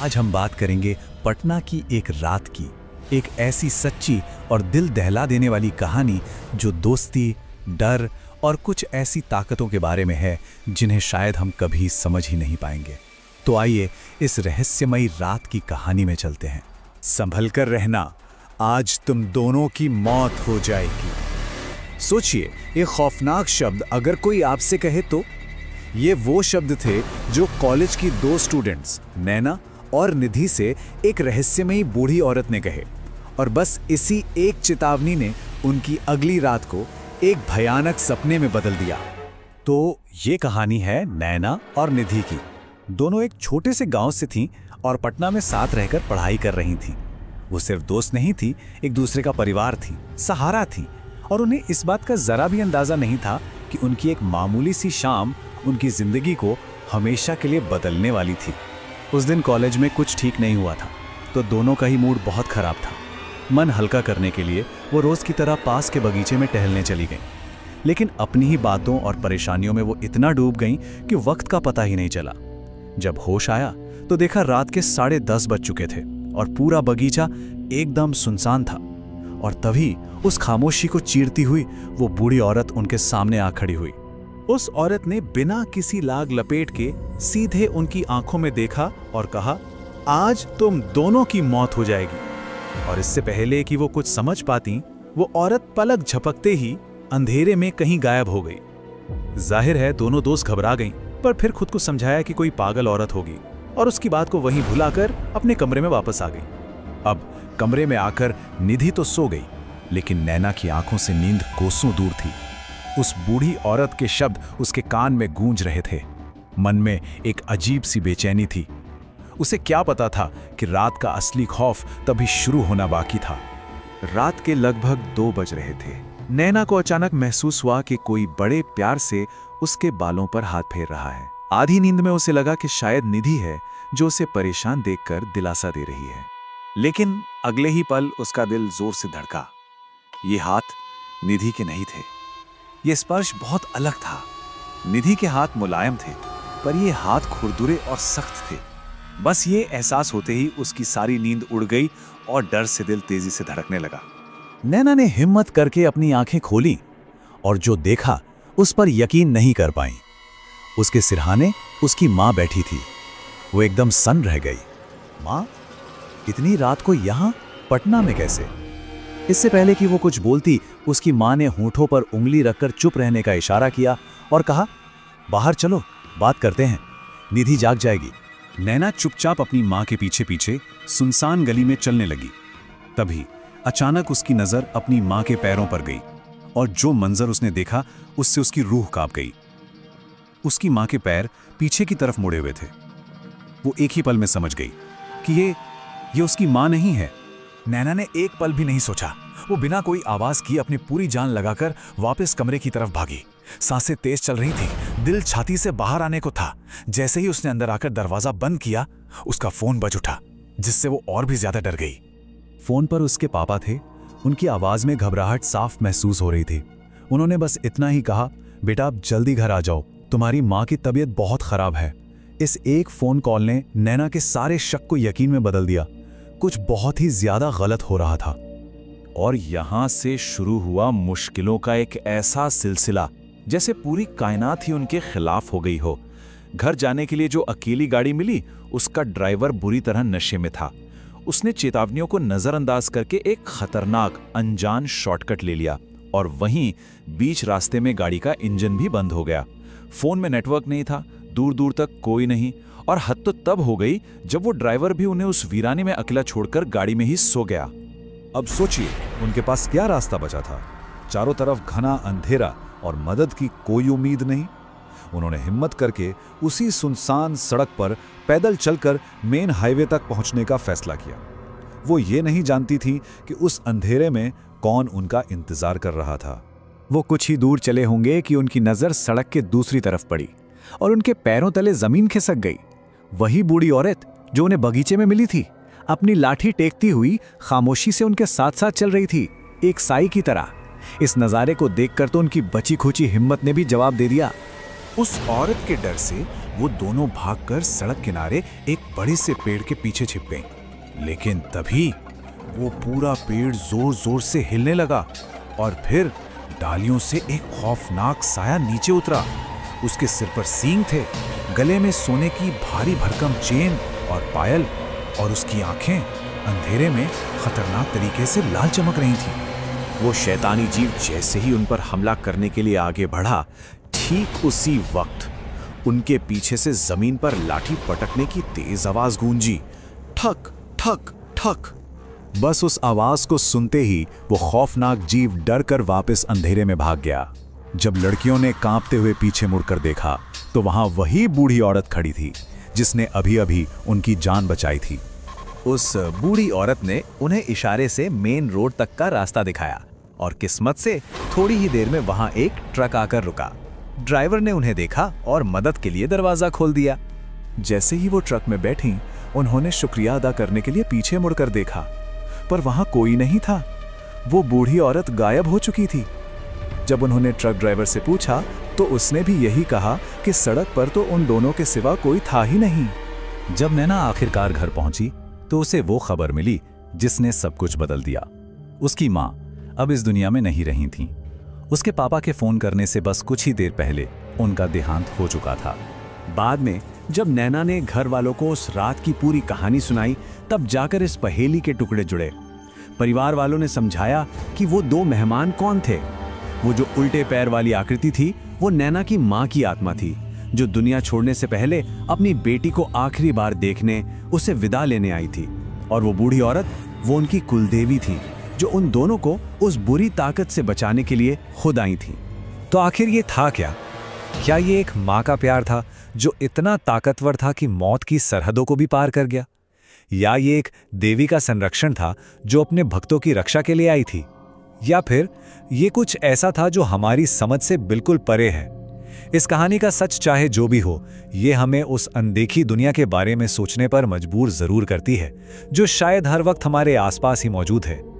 आज हम बात करेंगे पटना की एक रात की, एक ऐसी सच्ची और दिल दहला देने वाली कहानी जो दोस्ती, डर और कुछ ऐसी ताकतों के बारे में है जिन्हें शायद हम कभी समझ ही नहीं पाएंगे। तो आइए इस रहस्यमयी रात की कहानी में चलते हैं। संभल कर रहना, आज तुम दोनों की मौत हो जाएगी। सोचिए, ये खौफनाक शब्द अगर कोई आपसे कहे तो? ये वो शब्द थे जो कॉलेज की दो स्टूडेंट्स नैना और निधि से एक रहस्यमयी बूढ़ी औरत ने कहे, और बस इसी एक चेतावनी ने उनकी अगली रात को एक भयानक सपने में बदल दिया। तो ये कहानी है नैना और निधि की। दोनों एक छोटे से गांव से थीं और पटना में साथ रहकर पढ़ाई कर रही थीं। वो सिर्फ दोस्त नहीं थी, एक दूसरे का परिवार थी, सहारा थी, और उन्हें इस बात का जरा भी अंदाजा नहीं था कि उनकी एक मामूली सी शाम उनकी जिंदगी को हमेशा के लिए बदलने वाली थी। उस दिन कॉलेज में कुछ ठीक नहीं हुआ था, तो दोनों का ही मूड बहुत खराब था। मन हल्का करने के लिए वो रोज की तरह पास के बगीचे में टहलने चली गईं। लेकिन अपनी ही बातों और परेशानियों में वो इतना डूब गईं कि वक्त का पता ही नहीं चला। जब होश आया तो देखा रात के 10:30 बज चुके थे और पूरा बगीचा एकदम सुनसान था। और तभी उस खामोशी को चीरती हुई वो बूढ़ी औरत उनके सामने आ खड़ी हुई। उस औरत ने बिना किसी लाग लपेट के सीधे उनकी आंखों में देखा और कहा, आज तुम दोनों की मौत हो जाएगी। और इससे पहले कि वो कुछ समझ पाती, वो औरत पलक झपकते ही अंधेरे में कहीं गायब हो गई। जाहिर है दोनों दोस्त घबरा गईं, पर फिर खुद को समझाया कि कोई पागल औरत होगी और उसकी बात को वहीं भुलाकर अपने कमरे में वापस आ गई। अब कमरे में आकर निधि तो सो गई, लेकिन नैना की आंखों से नींद कोसों दूर थी। उस बूढ़ी औरत के शब्द उसके कान में गूंज रहे थे। मन में एक अजीब सी बेचैनी थी। उसे क्या पता था कि रात का असली खौफ तभी शुरू होना बाकी था। रात के लगभग 2 बज रहे थे। नैना को अचानक महसूस हुआ कि कोई बड़े प्यार से उसके बालों पर हाथ फेर रहा है। आधी नींद में उसे लगा कि शायद निधि है जो उसे परेशान देखकर दिलासा दे रही है। लेकिन अगले ही पल उसका दिल जोर से धड़का। ये हाथ निधि के नहीं थे। ये स्पर्श बहुत अलग था। निधि के हाथ मुलायम थे, पर ये हाथ खुरदुरे और सख्त थे। बस ये एहसास होते ही उसकी सारी नींद उड़ गई और डर से दिल तेजी से धड़कने लगा। नैना ने हिम्मत करके अपनी आंखें खोली और जो देखा उस पर यकीन नहीं कर पाई। उसके सिरहाने उसकी मां बैठी थी। वो एकदम सन्न रह गई। मां, इतनी रात को यहां पटना में कैसे? इससे पहले कि वो कुछ बोलती, उसकी मां ने होंठों पर उंगली रखकर चुप रहने का इशारा किया और कहा, बाहर चलो, बात करते हैं, निधि जाग जाएगी। नैना चुपचाप अपनी मां के पीछे पीछे सुनसान गली में चलने लगी। तभी अचानक उसकी नजर अपनी मां के पैरों पर गई और जो मंजर उसने देखा उससे उसकी रूह कांप गई। उसकी मां के पैर पीछे की तरफ मुड़े हुए थे। वो एक ही पल में समझ गई कि ये उसकी मां नहीं है। नैना ने एक पल भी नहीं सोचा। वो बिना कोई आवाज की अपनी पूरी जान लगाकर वापस कमरे की तरफ भागी। सांसें तेज चल रही थी, दिल छाती से बाहर आने को था। जैसे ही उसने अंदर आकर दरवाजा बंद किया, उसका फोन बज उठा, जिससे वो और भी ज्यादा डर गई। फोन पर उसके पापा थे। उनकी आवाज में घबराहट साफ महसूस हो रही थी। उन्होंने बस इतना ही कहा, बेटा आप जल्दी घर आ जाओ, तुम्हारी माँ की तबीयत बहुत खराब है। इस एक फोन कॉल ने नैना के सारे शक को यकीन में बदल दिया। कुछ बहुत ही ज्यादा गलत हो रहा था। और यहां से शुरू हुआ मुश्किलों का एक ऐसा सिलसिला जैसे पूरी कायनात ही उनके खिलाफ हो गई हो। घर जाने के लिए जो अकेली गाड़ी मिली, उसका ड्राइवर बुरी तरह नशे में था। उसने चेतावनियों को नजरअंदाज करके एक खतरनाक अनजान शॉर्टकट ले लिया और वहीं बीच रास्ते में गाड़ी का इंजन भी बंद हो गया। फोन में नेटवर्क नहीं था, दूर दूर तक कोई नहीं। और हद तो तब हो गई जब वो ड्राइवर भी उन्हें उस वीराने में अकेला छोड़कर गाड़ी में ही सो गया। अब सोचिए, उनके पास क्या रास्ता बचा था? चारों तरफ घना अंधेरा और मदद की कोई उम्मीद नहीं। उन्होंने हिम्मत करके उसी सुनसान सड़क पर पैदल चलकर मेन हाईवे तक पहुंचने का फैसला किया। वो ये नहीं जानती थी कि उस अंधेरे में कौन उनका इंतजार कर रहा था। वो कुछ ही दूर चले होंगे कि उनकी नजर सड़क के दूसरी तरफ पड़ी और उनके पैरों तले जमीन खिसक गई। वही बूढ़ी औरत जो उन्हें बगीचे में मिली थी, अपनी लाठी टेकती हुई खामोशी से उनके साथ साथ चल रही थी, एक साई की तरह। इस नज़ारे को देखकर तो उनकी बची खुची हिम्मत ने भी जवाब दे दिया, उस औरत के डर से वो दोनों भागकर सड़क किनारे एक बड़े से पेड़ के पीछे छिप गईं। लेकिन तभी वो पूरा पेड़ जोर जोर से हिलने लगा और फिर डालियों से एक खौफनाक साया नीचे उतरा। उसके सिर पर सींग थे, गले में सोने की भारी भरकम चेन और पायल, और उसकी आंखें अंधेरे में खतरनाक तरीके से लाल चमक रही थीं। वो शैतानी जीव जैसे ही उन पर हमला करने के लिए आगे बढ़ा, ठीक उसी वक्त उनके पीछे से जमीन पर लाठी पटकने की तेज आवाज गूंजी। ठक ठक ठक। बस उस आवाज को सुनते ही वो खौफनाक जीव डर कर वापस अंधेरे में भाग गया। जब लड़कियों ने कांपते हुए पीछे मुड़कर देखा तो वहां वही बूढ़ी औरत खड़ी थी जिसने अभी अभी उनकी जान बचाई थी। उस बूढ़ी औरत ने उन्हें इशारे से मेन रोड तक का रास्ता दिखाया और किस्मत से थोड़ी ही देर में वहां एक ट्रक आकर रुका। ड्राइवर ने उन्हें देखा और मदद के लिए दरवाजा खोल दिया। जैसे ही वो ट्रक में बैठी, उन्होंने शुक्रिया अदा करने के लिए पीछे मुड़कर देखा, पर वहां कोई नहीं था। वो बूढ़ी औरत गायब हो चुकी थी। जब उन्होंने ट्रक ड्राइवर से पूछा तो उसने भी यही कहा कि सड़क पर तो उन दोनों के सिवा कोई था ही नहीं। जब नैना आखिरकार घर पहुंची तो उसे वो खबर मिली जिसने सब कुछ बदल दिया। उसकी माँ अब इस दुनिया में नहीं रही थीं। उसके पापा के फोन करने से बस कुछ ही देर पहले उनका देहांत हो चुका था। बाद में जब नैना ने घर वालों को उस रात की पूरी कहानी सुनाई, तब जाकर इस पहेली के टुकड़े जुड़े। परिवार वालों ने समझाया कि वो दो मेहमान कौन थे। वो जो उल्टे पैर वाली आकृति थी, वो नैना की माँ की आत्मा थी, जो दुनिया छोड़ने से पहले अपनी बेटी को आखिरी बार देखने, उसे विदा लेने आई थी। और वो बूढ़ी औरत, वो उनकी कुलदेवी थी, जो उन दोनों को उस बुरी ताकत से बचाने के लिए खुद आई थी। तो आखिर ये था क्या? क्या ये एक माँ का प्यार था जो इतना ताकतवर था कि मौत की सरहदों को भी पार कर गया? या ये एक देवी का संरक्षण था जो अपने भक्तों की रक्षा के लिए आई थी? या फिर ये कुछ ऐसा था जो हमारी समझ से बिल्कुल परे है? इस कहानी का सच चाहे जो भी हो, ये हमें उस अनदेखी दुनिया के बारे में सोचने पर मजबूर जरूर करती है, जो शायद हर वक्त हमारे आसपास ही मौजूद है।